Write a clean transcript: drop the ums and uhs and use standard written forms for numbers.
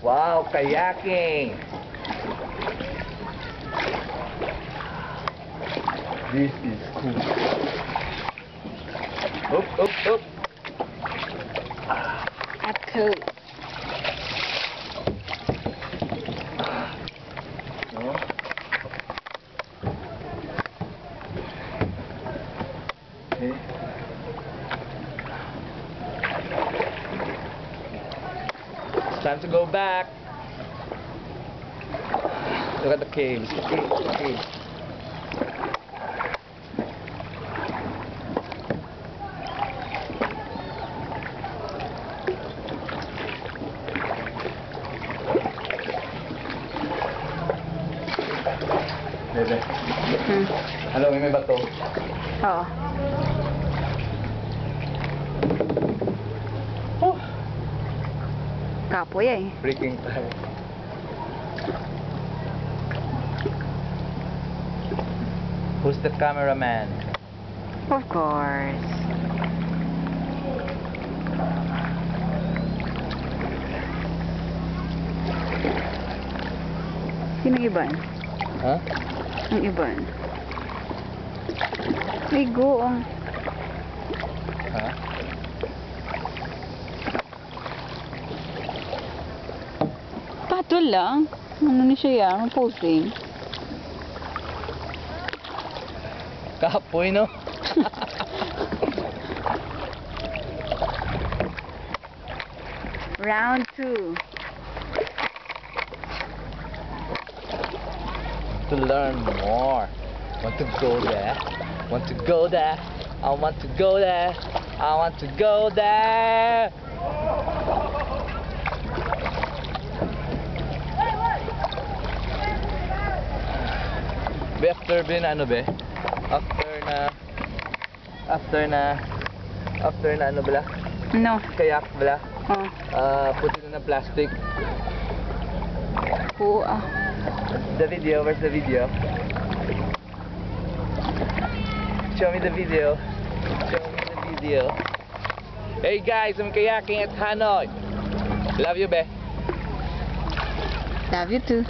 Wow, kayaking. This is cool. Up. At cool. No? Okay. It's time to go back. Look at the caves. Caves. Bebe. Hello, may bato. Oo. Oh. Kapoy eh. Freaking tired. Who's the cameraman? Of course. Sino iban? Huh? Ang iban. Ay, goong. Huh? Patol lang. Ano ni siya yan? Posing. Kapoy, no? Round 2. To learn more. Want to go there? Want to go there? I want to go there. I want to go there. Be after bin ano be? After na ano bala? No. Kayak bala? Oh. Put it in a plastic. The video, where's the video? Show me the video. Show me the video. Hey guys, I'm kayaking at Hanoi. Love you, be. Love you too.